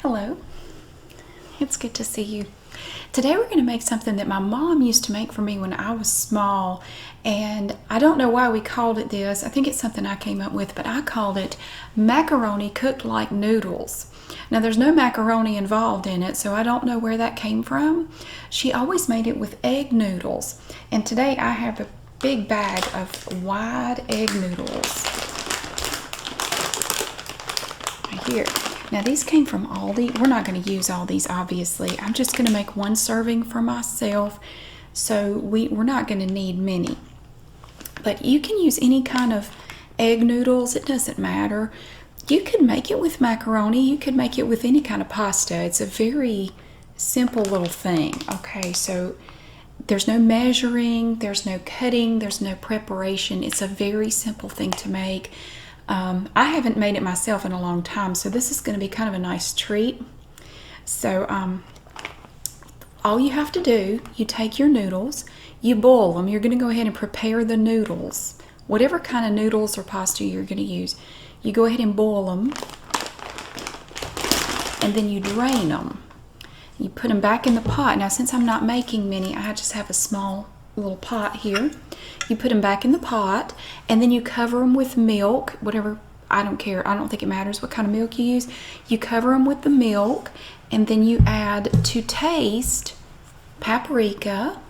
Hello, it's good to see you. Today we're going to make something that my mom used to make for me when I was small, and I don't know why we called it this. I think it's something I came up with, but I called it macaroni cooked like noodles. Now there's no macaroni involved in it, so I don't know where that came from. She always made it with egg noodles, and today I have a big bag of wide egg noodles right here. Now these came from Aldi. We're not going to use all these, obviously. I'm just going to make one serving for myself, so we're not going to need many. But you can use any kind of egg noodles. It doesn't matter. You could make it with macaroni. You could make it with any kind of pasta. It's a very simple little thing. Okay, so there's no measuring, there's no cutting, there's no preparation. It's a very simple thing to make. I haven't made it myself in a long time, so this is going to be kind of a nice treat. So all you have to do, you take your noodles, you boil them. You're going to go ahead and prepare the noodles. Whatever kind of noodles or pasta you're going to use, you go ahead and boil them, and then you drain them. You put them back in the pot. Now, since I'm not making many, I just have a small little pot here. You put them back in the pot, and then you cover them with milk, whatever, I don't care. I don't think it matters what kind of milk you use. You cover them with the milk, and then you add, to taste, paprika,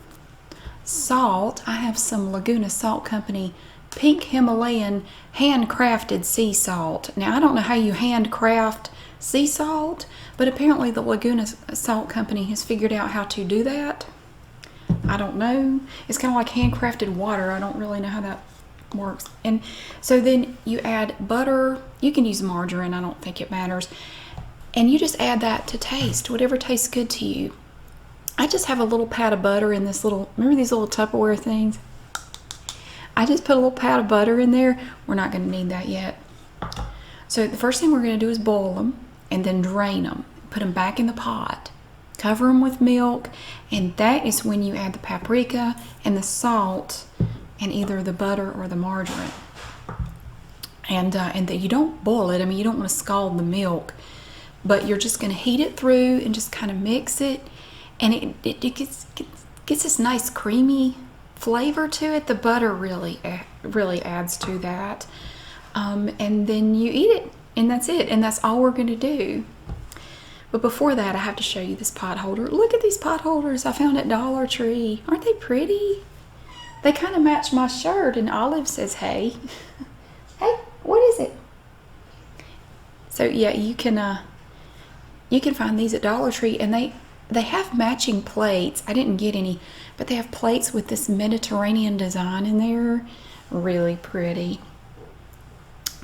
salt. I have some Laguna Salt Company pink Himalayan handcrafted sea salt. Now, I don't know how you handcraft sea salt, but apparently the Laguna Salt Company has figured out how to do that. I don't know. It's kind of like handcrafted water. I don't really know how that works. And so then you add butter. You can use margarine. I don't think it matters. And you just add that to taste, whatever tastes good to you. I just have a little pat of butter in this little, remember these little Tupperware things? I just put a little pat of butter in there. We're not going to need that yet. So the first thing we're going to do is boil them and then drain them. Put them back in the pot. Cover them with milk, and that is when you add the paprika and the salt and either the butter or the margarine. And that you don't boil it. I mean, you don't want to scald the milk, but you're just going to heat it through and just kind of mix it, and it gets this nice creamy flavor to it. The butter really adds to that, and then you eat it, and that's it, and that's all we're going to do. But before that, I have to show you this pot holder. Look at these pot holders I found at Dollar Tree. Aren't they pretty? They kind of match my shirt, and Olive says, hey. Hey, what is it? So yeah, you can find these at Dollar Tree, and they have matching plates. I didn't get any, but they have plates with this Mediterranean design in there. Really pretty.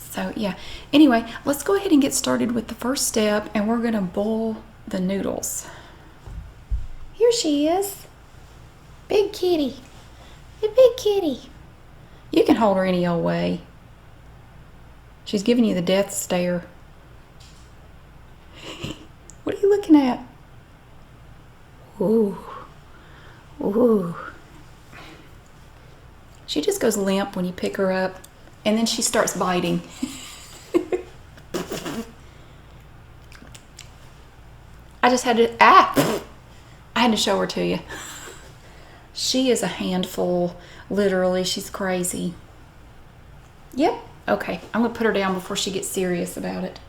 So yeah, anyway, let's go ahead and get started with the first step, and we're gonna boil the noodles. Here she is, big kitty, the big kitty. You can hold her any old way. She's giving you the death stare. What are you looking at? Ooh, ooh. She just goes limp when you pick her up. And then she starts biting. I had to show her to you. She is a handful, literally. She's crazy. Yep. Okay, I'm gonna put her down before she gets serious about it.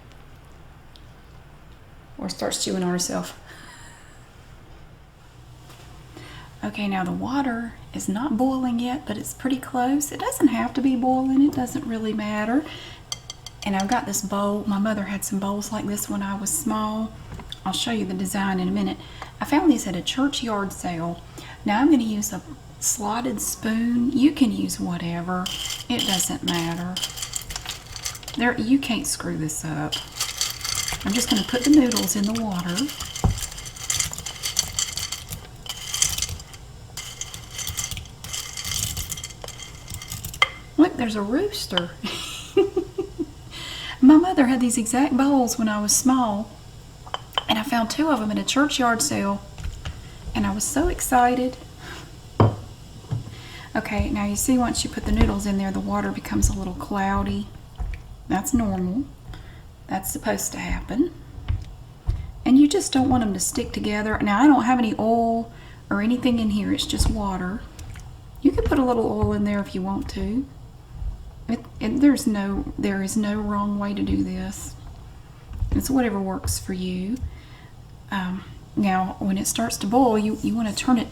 Or starts chewing on herself. Okay, now the water is not boiling yet, but it's pretty close. It doesn't have to be boiling. It doesn't really matter. And I've got this bowl. My mother had some bowls like this when I was small. I'll show you the design in a minute. I found these at a church yard sale. Now I'm going to use a slotted spoon. You can use whatever. It doesn't matter. You can't screw this up. I'm just going to put the noodles in the water. Look, there's a rooster. My mother had these exact bowls when I was small, and I found 2 of them in a church yard sale, and I was so excited. Okay, now you see once you put the noodles in there, the water becomes a little cloudy. That's normal. That's supposed to happen. just don't want them to stick together. Now I don't have any oil or anything in here, it's just water. You can put a little oil in there if you want to. There is no wrong way to do this. It's whatever works for you. Now when it starts to boil, you want to turn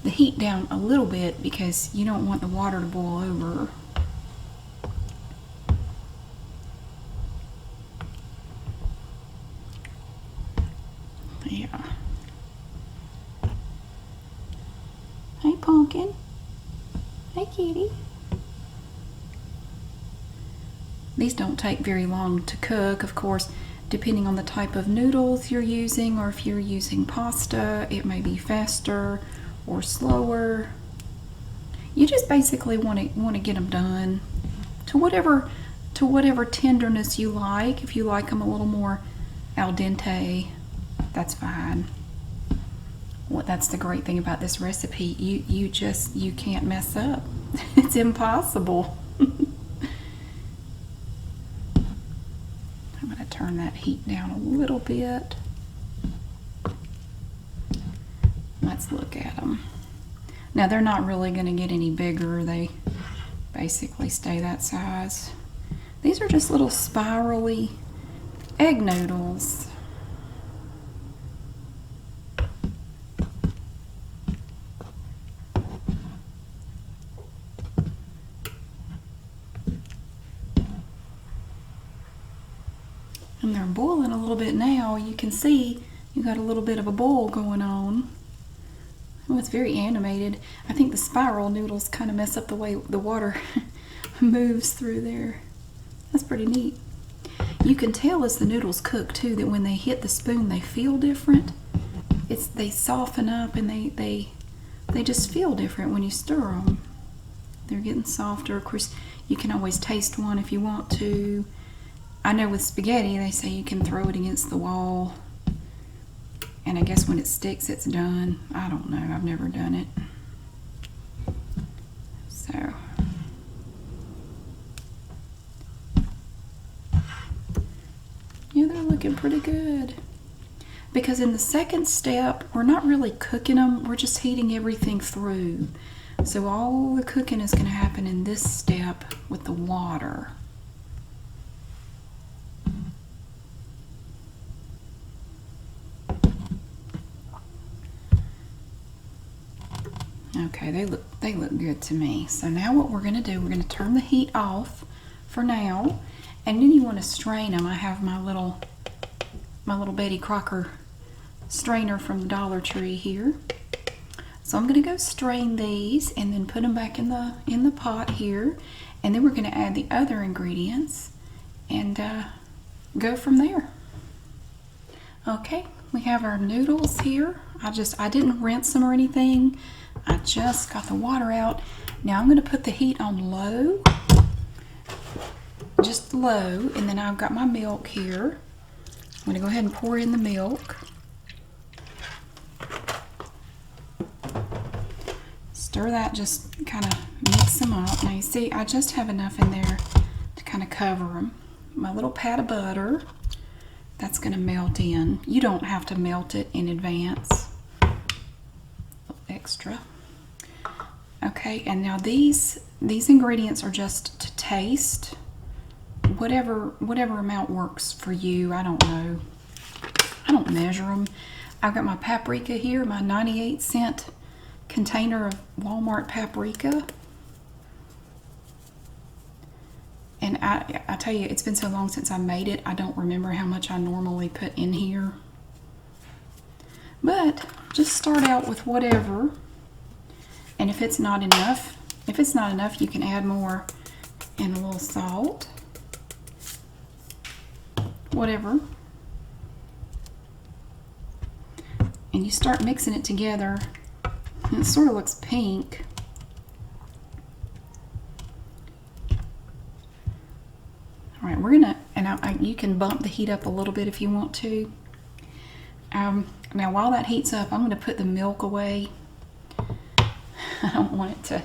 the heat down a little bit because you don't want the water to boil over. Yeah. Hey, Pumpkin. Hey, kitty. These don't take very long to cook, of course, depending on the type of noodles you're using, or if you're using pasta, it may be faster or slower. You just basically want to get them done to whatever tenderness you like. If you like them a little more al dente, that's fine. Well, that's the great thing about this recipe. You can't mess up. It's impossible. I'm going to turn that heat down a little bit. Let's look at them. Now they're not really going to get any bigger. They basically stay that size. These are just little spirally egg noodles. And they're boiling a little bit now. You can see you got a little bit of a boil going on. Oh, it's very animated. I think the spiral noodles kind of mess up the way the water moves through there. That's pretty neat. You can tell as the noodles cook too that when they hit the spoon they feel different. They soften up and they just feel different when you stir them. They're getting softer. Of course, you can always taste one if you want to. I know with spaghetti they say you can throw it against the wall, and I guess when it sticks it's done. I don't know, I've never done it. So yeah, they're looking pretty good. Because in the second step, we're not really cooking them, we're just heating everything through. So all the cooking is going to happen in this step with the water. Okay, they look good to me. So now what we're going to do, we're going to turn the heat off for now, and then you want to strain them. I have my little Betty Crocker strainer from the Dollar Tree here. So I'm going to go strain these and then put them back in the pot here, and then we're going to add the other ingredients and go from there. Okay, we have our noodles here. I didn't rinse them or anything. I just got the water out. Now I'm going to put the heat on low, just low, and then I've got my milk here. I'm going to go ahead and pour in the milk. Stir that, just kind of mix them up. Now you see, I just have enough in there to kind of cover them. My little pat of butter, that's going to melt in. You don't have to melt it in advance. A little extra. Okay, and now these ingredients are just to taste. Whatever amount works for you. I don't know. I don't measure them. I've got my paprika here, my 98-cent container of Walmart paprika. And I tell you, it's been so long since I made it, I don't remember how much I normally put in here. But just start out with whatever. And if it's not enough, you can add more, and a little salt. Whatever. And you start mixing it together. And it sort of looks pink. All right, we're gonna, and you can bump the heat up a little bit if you want to. Now while that heats up, I'm gonna put the milk away. I don't want it to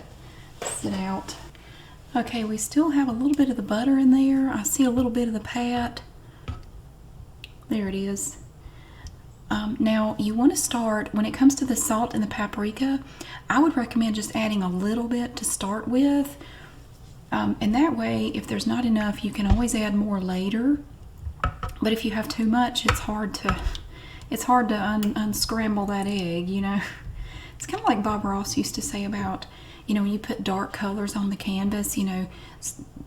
sit out. Okay, we still have a little bit of the butter in there. I see a little bit of the pat. There it is. Now you want to start, when it comes to the salt and the paprika, I would recommend just adding a little bit to start with. And that way, if there's not enough, you can always add more later. But if you have too much, it's hard to unscramble that egg, you know. It's kind of like Bob Ross used to say about, you know, when you put dark colors on the canvas, you know,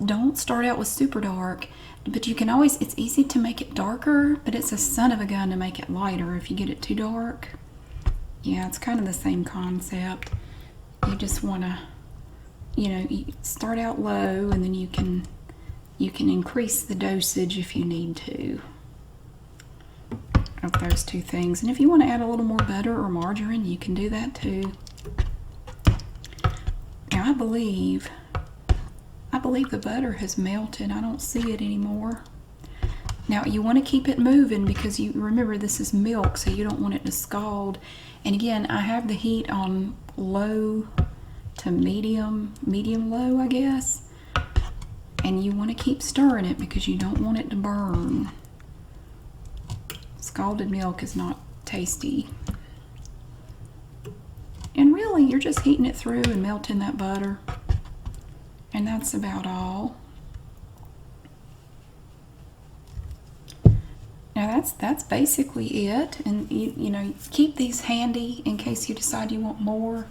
don't start out with super dark, but you can always, it's easy to make it darker, but it's a son of a gun to make it lighter if you get it too dark. Yeah, it's kind of the same concept. You just want to, you know, you start out low, and then you can increase the dosage if you need to of those two things. And if you want to add a little more butter or margarine, you can do that too. Now I believe the butter has melted. I don't see it anymore. Now you want to keep it moving because you remember this is milk, so you don't want it to scald. And again, I have the heat on low to medium low, I guess. And you want to keep stirring it because you don't want it to burn. Scalded milk is not tasty. And really, you're just heating it through and melting that butter. And that's about all. Now that's basically it. And you know, keep these handy in case you decide you want more.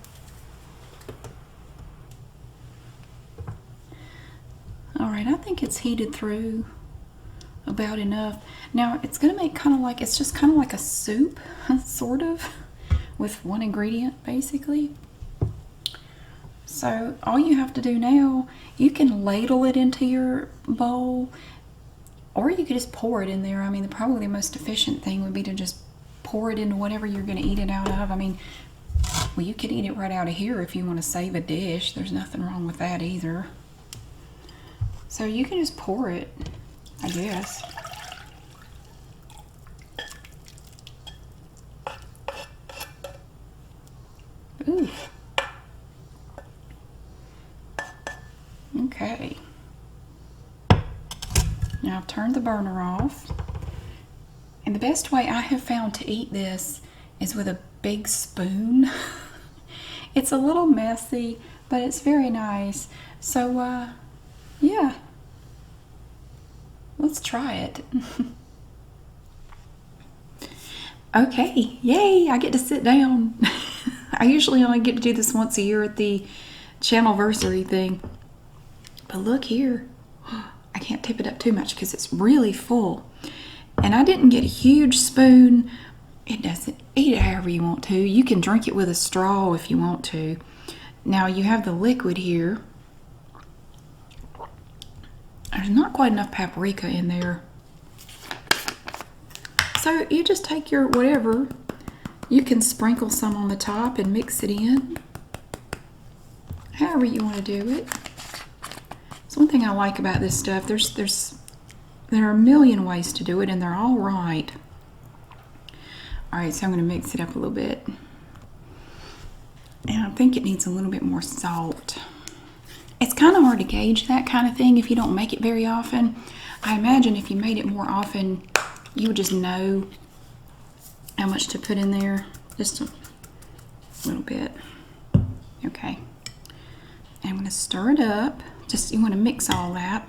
All right, I think it's heated through about enough. Now it's going to make kind of like, it's just kind of like a soup, sort of, with one ingredient basically. So all you have to do now, you can ladle it into your bowl, or you could just pour it in there. I mean, probably the most efficient thing would be to just pour it into whatever you're going to eat it out of. I mean, well, you could eat it right out of here if you want to save a dish. There's nothing wrong with that either. So you can just pour it, I guess. Ooh. Okay. Now I've turned the burner off. And the best way I have found to eat this is with a big spoon. It's a little messy, but it's very nice. So, yeah. Let's try it. Okay, yay, I get to sit down. I usually only get to do this once a year at the channelversary thing. But look here. I can't tip it up too much because it's really full. And I didn't get a huge spoon. It doesn't, eat it however you want to. You can drink it with a straw if you want to. Now you have the liquid here. There's not quite enough paprika in there. So you just take your whatever. You can sprinkle some on the top and mix it in. However you want to do it. It's one thing I like about this stuff. There are a million ways to do it, and they're all right. All right, so I'm going to mix it up a little bit. And I think it needs a little bit more salt. It's kind of hard to gauge that kind of thing if you don't make it very often. I imagine if you made it more often, you would just know how much to put in there. Just a little bit. Okay. And I'm going to stir it up. You want to mix all that.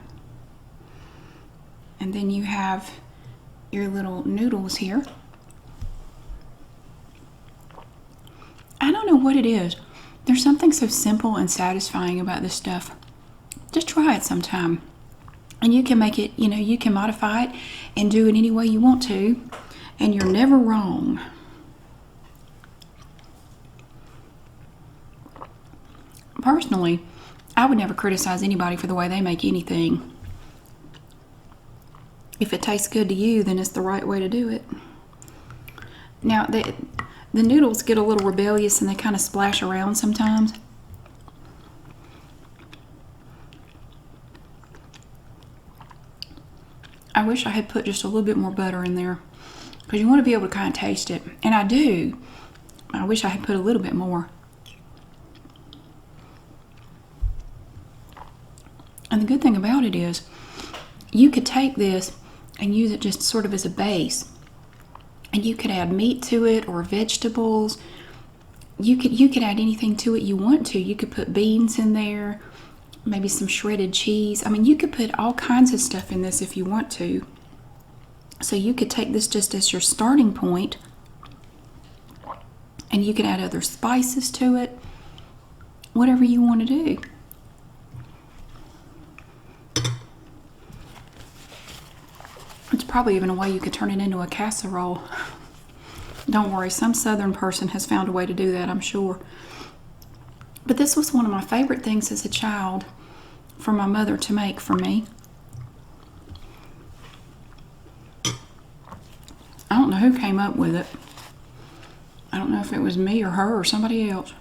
And then you have your little noodles here. I don't know what it is. There's something so simple and satisfying about this stuff. Just try it sometime. And you can make it, you know, you can modify it and do it any way you want to. And you're never wrong. Personally, I would never criticize anybody for the way they make anything. If it tastes good to you, then it's the right way to do it. Now, the noodles get a little rebellious and they kind of splash around sometimes. I wish I had put just a little bit more butter in there, because you want to be able to kind of taste it. And I do. I wish I had put a little bit more. And the good thing about it is you could take this and use it just sort of as a base. And you could add meat to it or vegetables. You could add anything to it you want to. You could put beans in there, maybe some shredded cheese. I mean, you could put all kinds of stuff in this if you want to. So you could take this just as your starting point, and you could add other spices to it, whatever you want to do. It's probably even a way you could turn it into a casserole. Don't worry, some Southern person has found a way to do that, I'm sure. But this was one of my favorite things as a child for my mother to make for me. I don't know who came up with it. I don't know if it was me or her or somebody else.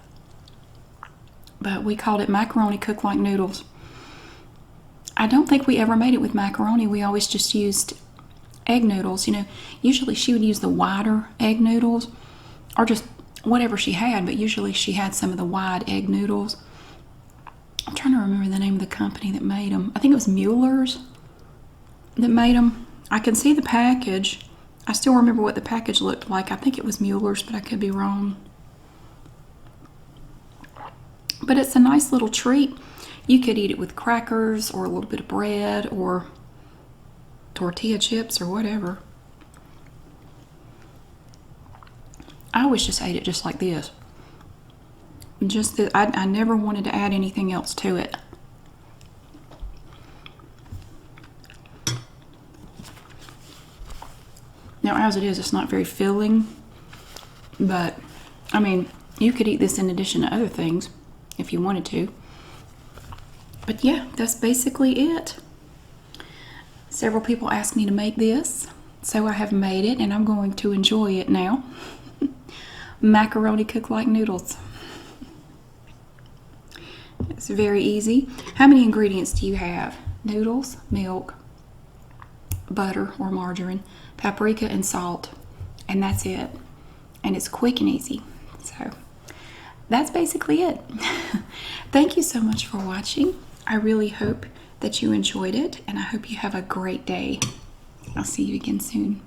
But we called it macaroni cooked like noodles. I don't think we ever made it with macaroni. We always just used egg noodles. You know, usually she would use the wider egg noodles or just whatever she had, but usually she had some of the wide egg noodles. I'm trying to remember the name of the company that made them. I think it was Mueller's that made them. I can see the package. I still remember what the package looked like. I think it was Mueller's, but I could be wrong. But it's a nice little treat. You could eat it with crackers or a little bit of bread or tortilla chips or whatever. I always just ate it just like this. Just that I never wanted to add anything else to it. Now, as it is, it's not very filling, but I mean, you could eat this in addition to other things if you wanted to. But yeah, that's basically it. Several people asked me to make this, so I have made it and I'm going to enjoy it now. Macaroni cooked like noodles. It's very easy. How many ingredients do you have? Noodles, milk, butter or margarine, paprika, and salt. And that's it. And it's quick and easy. So that's basically it. Thank you so much for watching. I really hope that you enjoyed it, and I hope you have a great day. I'll see you again soon.